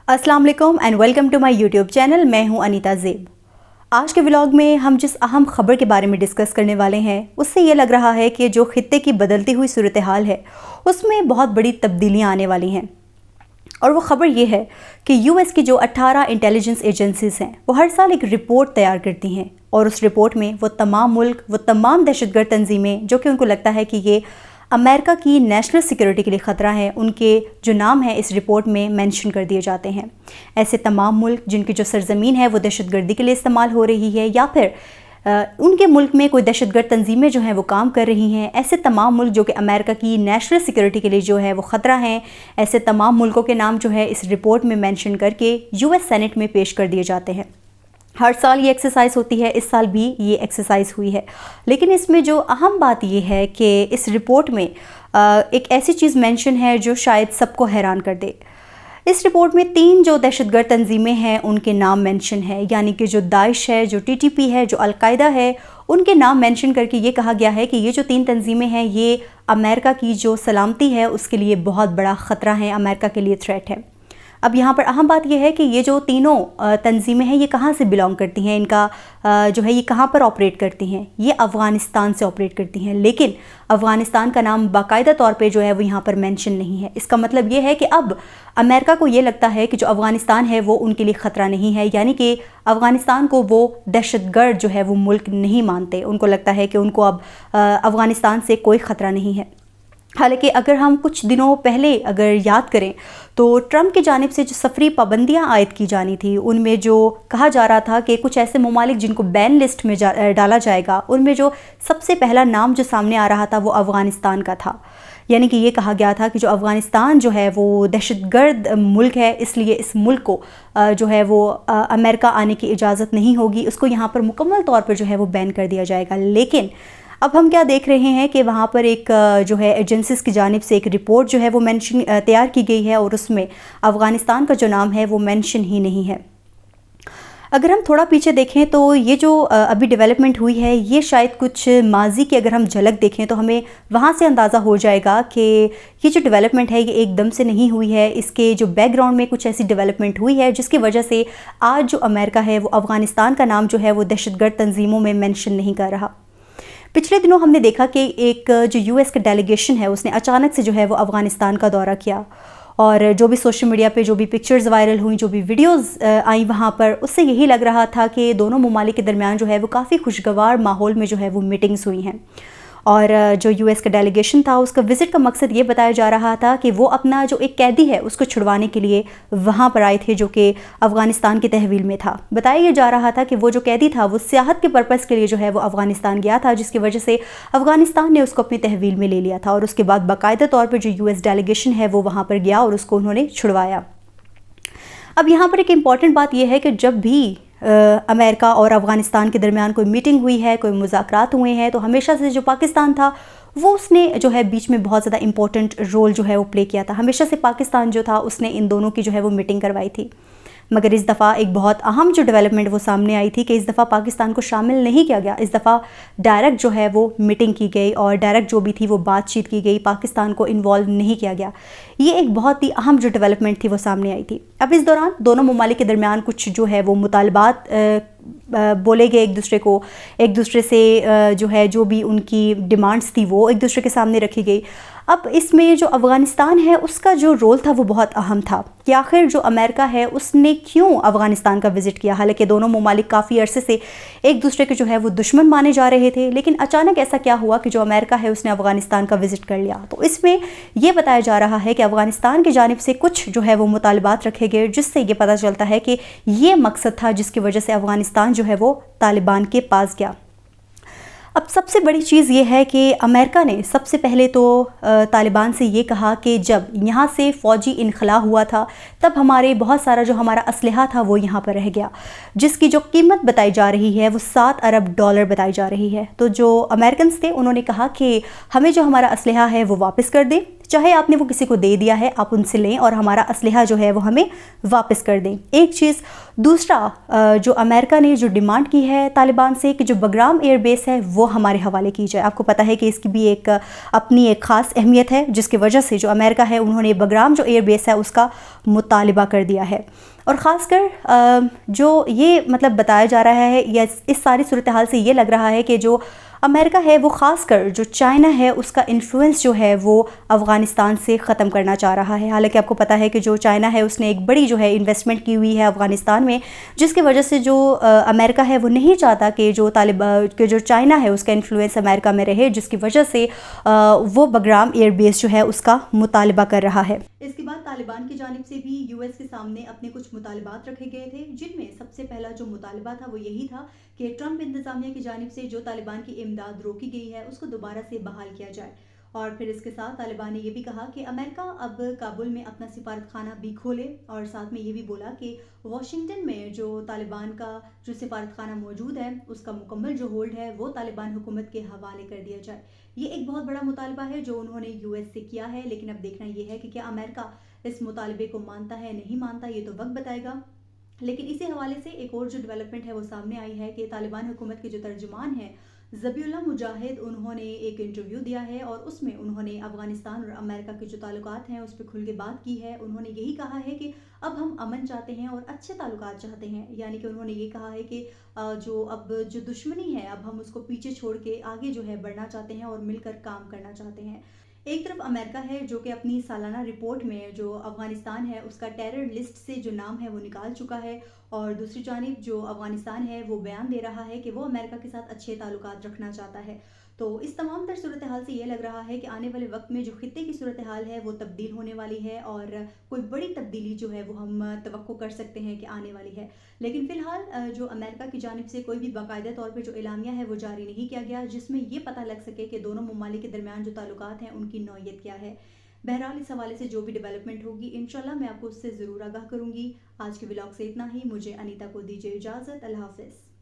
अस्सलाम वालेकुम and welcome to my YouTube channel. मैं हूं अनीता ज़ेब। आज के व्लॉग में हम जिस अहम खबर के बारे में डिस्कस करने वाले हैं उससे ये लग रहा है कि जो खित्ते की बदलती हुई सूरत हाल है उसमें बहुत बड़ी तब्दीलियां आने वाली हैं। और वो ख़बर ये है कि यूएस की जो 18 इंटेलिजेंस एजेंसीज़ हैं वो हर साल एक रिपोर्ट तैयार करती हैं और उस रिपोर्ट में वो तमाम मुल्क, वो तमाम दहशतगर्द तंजीमें जो कि उनको लगता है कि ये अमेरिका की नेशनल सिक्योरिटी के लिए ख़तरा है, उनके जो नाम है इस रिपोर्ट में मेंशन कर दिए जाते हैं। ऐसे तमाम मुल्क जिनकी जो सरज़मीन है वो दहशतगर्दी के लिए इस्तेमाल हो रही है या फिर उनके मुल्क में कोई दहशतगर्द तंजीमें जो हैं वो काम कर रही हैं, ऐसे तमाम मुल्क जो कि अमेरिका की नेशनल सिक्योरिटी के लिए जो है वो ख़तरा हैं, ऐसे तमाम मुल्कों के नाम जो है इस रिपोर्ट में मेंशन करके यूएस सेनेट में पेश कर दिए जाते हैं। हर साल ये एक्सरसाइज होती है, इस साल भी ये एक्सरसाइज हुई है। लेकिन इसमें जो अहम बात ये है कि इस रिपोर्ट में एक ऐसी चीज़ मेंशन है जो शायद सबको हैरान कर दे। इस रिपोर्ट में 3 जो दहशतगर्द तंजीमें हैं उनके नाम मेंशन है, यानी कि जो दाइश है, जो टीटीपी है, जो अलकायदा है, उनके नाम मेंशन करके ये कहा गया है कि ये जो 3 तंजीमें हैं ये अमेरिका की जो सलामती है उसके लिए बहुत बड़ा ख़तरा है, अमेरिका के लिए थ्रेट है। अब यहाँ पर अहम बात यह है कि ये जो तीनों तंजीमें हैं ये कहाँ से बिलोंग करती हैं, इनका जो है ये कहाँ पर ऑपरेट करती हैं। ये अफ़गानिस्तान से ऑपरेट करती हैं, लेकिन अफ़गानिस्तान का नाम बाकायदा तौर पे जो है वो यहाँ पर मेंशन नहीं है। इसका मतलब ये है कि अब अमेरिका को ये लगता है कि जो अफ़गानिस्तान है वो उनके लिए ख़तरा नहीं है, यानी कि अफ़गानिस्तान को वो दहशतगर्द जो है वो मुल्क नहीं मानते। उनको लगता है कि उनको अब अफ़गानिस्तान से कोई ख़तरा नहीं है। हालांकि अगर हम कुछ दिनों पहले अगर याद करें तो ट्रंप की जानिब से जो सफरी पाबंदियां आयद की जानी थी उनमें जो कहा जा रहा था कि कुछ ऐसे ममालिक जिनको बैन लिस्ट में डाला जाएगा, उनमें जो सबसे पहला नाम जो सामने आ रहा था वो अफ़गानिस्तान का था। यानी कि ये कहा गया था कि जो अफ़गानिस्तान जो है वो दहशतगर्द मुल्क है, इसलिए इस मुल्क को जो है वो अमेरिका आने की इजाज़त नहीं होगी, उसको यहाँ पर मुकम्मल तौर पर जो है वो बैन कर दिया जाएगा। लेकिन अब हम क्या देख रहे हैं कि वहाँ पर एक जो है एजेंसीज़ की जानिब से एक रिपोर्ट जो है वो मेंशन तैयार की गई है और उसमें अफ़गानिस्तान का जो नाम है वो मेंशन ही नहीं है। अगर हम थोड़ा पीछे देखें तो ये जो अभी डेवलपमेंट हुई है ये शायद कुछ माजी की अगर हम झलक देखें तो हमें वहाँ से अंदाज़ा हो जाएगा कि ये जो डेवलपमेंट है ये एकदम से नहीं हुई है। इसके जो बैकग्राउंड में कुछ ऐसी डेवलपमेंट हुई है जिसकी वजह से आज जो अमेरिका है वो अफ़गानिस्तान का नाम जो है वो दहशतगर्द तंजीमों में मेंशन नहीं कर रहा। पिछले दिनों हमने देखा कि एक जो यूएस का डेलीगेशन है उसने अचानक से जो है वो अफ़गानिस्तान का दौरा किया और जो भी सोशल मीडिया पे जो भी पिक्चर्स वायरल हुई, जो भी वीडियोस आई वहाँ पर, उससे यही लग रहा था कि दोनों ममालिक के दरमियान जो है वो काफ़ी खुशगवार माहौल में जो है वो मीटिंग्स हुई हैं। और जो यूएस का डेलीगेशन था उसका विज़िट का मकसद ये बताया जा रहा था कि वो अपना जो एक कैदी है उसको छुड़वाने के लिए वहाँ पर आए थे जो कि अफ़गानिस्तान की तहवील में था। बताया ये जा रहा था कि वो जो कैदी था वो सियाहत के पर्पज़ के लिए जो है वो अफ़गानिस्तान गया था, जिसकी वजह से अफ़गानिस्तान ने उसको अपनी तहवील में ले लिया था और उसके बाद बाकायदा तौर पर जो यूएस डेलीगेशन है वो वहाँ पर गया और उसको उन्होंने छुड़वाया। अब यहाँ पर एक इम्पॉर्टेंट बात यह है कि जब भी अमेरिका और अफ़गानिस्तान के दरमियान कोई मीटिंग हुई है, कोई मुज़ाकरात हुए हैं, तो हमेशा से जो पाकिस्तान था वो उसने जो है बीच में बहुत ज़्यादा इम्पोर्टेंट रोल जो है वो प्ले किया था। हमेशा से पाकिस्तान जो था उसने इन दोनों की जो है वो मीटिंग करवाई थी। मगर इस दफ़ा एक बहुत अहम जो डेवलपमेंट वो सामने आई थी कि इस दफ़ा पाकिस्तान को शामिल नहीं किया गया। इस दफ़ा डायरेक्ट जो है वो मीटिंग की गई और डायरेक्ट जो भी थी वो बातचीत की गई, पाकिस्तान को इन्वॉल्व नहीं किया गया। ये एक बहुत ही अहम जो डेवलपमेंट थी वो सामने आई थी। अब इस दौरान दोनों ममालिक के दरमियान कुछ जो है वो मुतालबात बोले गए, एक दूसरे से जो है जो भी उनकी डिमांड्स थी वो एक दूसरे के सामने रखी गई। अब इसमें जो अफ़गानिस्तान है उसका जो रोल था वो बहुत अहम था कि आखिर जो अमेरिका है उसने क्यों अफ़गानिस्तान का विज़िट किया। हालांकि दोनों ममालिक काफ़ी अरसे से एक दूसरे के जो है वो दुश्मन माने जा रहे थे, लेकिन अचानक ऐसा क्या हुआ कि जो अमेरिका है उसने अफ़गानिस्तान का विज़िट कर लिया। तो इसमें यह बताया जा रहा है कि अफ़गानिस्तान की जानिब से कुछ जो है वो मुतालबात रखे गए जिससे ये पता चलता है कि ये मकसद था जिसकी वजह से अफ़गानिस्तान जो है वो तालिबान के पास गया। अब सबसे बड़ी चीज़ ये है कि अमेरिका ने सबसे पहले तो तालिबान से ये कहा कि जब यहाँ से फ़ौजी इनखला हुआ था तब हमारे बहुत सारा जो हमारा असलहा था वो यहाँ पर रह गया, जिसकी जो कीमत बताई जा रही है वो $7 अरब बताई जा रही है। तो जो अमेरिकन्स थे उन्होंने कहा कि हमें जो हमारा असलहा है वो वापस कर दें, चाहे आपने वो किसी को दे दिया है, आप उनसे लें और हमारा असलहा जो है वो हमें वापस कर दें। एक चीज़। दूसरा, जो अमेरिका ने जो डिमांड की है तालिबान से कि जो बगराम एयर बेस है वो हमारे हवाले की जाए। आपको पता है कि इसकी भी एक अपनी एक ख़ास अहमियत है, जिसकी वजह से जो अमेरिका है उन्होंने बगराम जो एयर बेस है उसका मुतालिबा कर दिया है। और ख़ासकर जो ये मतलब बताया जा रहा है या इस सारी सूरत हाल से ये लग रहा है कि जो अमेरिका है वो ख़ासकर जो चाइना है उसका इन्फ्लुएंस जो है वो अफ़गानिस्तान से ख़त्म करना चाह रहा है। हालांकि आपको पता है कि जो चाइना है उसने एक बड़ी जो है इन्वेस्टमेंट की हुई है अफ़गानिस्तान में, जिसकी वजह से जो अमेरिका है वो नहीं चाहता कि जो चाइना है उसका इन्फ्लुएंस अमेरिका में रहे, जिसकी वजह से वो बगराम एयर बेस जो है उसका मुतालबा कर रहा है। इसके बाद तालिबान की जानिब से भी यूएस के सामने अपने कुछ मुतालबात रखे गए थे, जिनमें सबसे पहला जो मुतालबा था वो यही था कि ट्रंप इंतज़ामिया की जानिब से जो तालिबान की इमदाद रोकी गई है उसको दोबारा से बहाल किया जाए। और फिर इसके साथ तालिबान ने ये भी कहा कि अमेरिका अब काबुल में अपना सिफारतखाना भी खोले, और साथ में ये भी बोला कि वाशिंगटन में जो तालिबान का जो सिफारतखाना मौजूद है उसका मुकम्मल जो होल्ड है वो तालिबान हुकूमत के हवाले कर दिया जाए। ये एक बहुत बड़ा मुतालबा है जो उन्होंने यूएस से किया है, लेकिन अब देखना ये है कि क्या अमेरिका इस मुतालबे को मानता है नहीं मानता, ये तो वक्त बताएगा। लेकिन इसी हवाले से एक और जो डेवलपमेंट है वो सामने आई है कि तालिबान हुकूमत के जो तर्जुमान हैं ज़बीउल्लाह मुजाहिद, उन्होंने एक इंटरव्यू दिया है और उसमें उन्होंने अफ़गानिस्तान और अमेरिका के जो ताल्लुकात हैं उस पर खुल के बात की है। उन्होंने यही कहा है कि अब हम अमन चाहते हैं और अच्छे ताल्लुकात चाहते हैं, यानी कि उन्होंने ये कहा है कि जो दुश्मनी है अब हम उसको पीछे छोड़ के आगे जो है बढ़ना चाहते हैं और मिलकर काम करना चाहते हैं। एक तरफ अमेरिका है जो कि अपनी सालाना रिपोर्ट में जो अफ़गानिस्तान है उसका टेरर लिस्ट से जो नाम है वो निकाल चुका है, और दूसरी जानिब जो अफ़गानिस्तान है वो बयान दे रहा है कि वो अमेरिका के साथ अच्छे ताल्लुकात रखना चाहता है। तो इस तमाम तर सूरत हाल से ये लग रहा है कि आने वाले वक्त में जो खित्ते की सूरत हाल है वो तब्दील होने वाली है, और कोई बड़ी तब्दीली जो है वो हम तवक्को कर सकते हैं कि आने वाली है। लेकिन फ़िलहाल जो अमेरिका की जानिब से कोई भी बाकायदा तौर पे जो एलामिया है वो जारी नहीं किया गया जिसमें ये पता लग सके कि दोनों ममालिक के दरमियान जो ताल्लुकात हैं उनकी नौइयत क्या है। बहरहाल इस हवाले से जो भी डेवलपमेंट होगी इंशाल्लाह मैं आपको उससे ज़रूर आगाह करूँगी। आज के व्लॉग से इतना ही। मुझे अनीता को दीजिए इजाज़त। अल्लाह हाफ़िज़।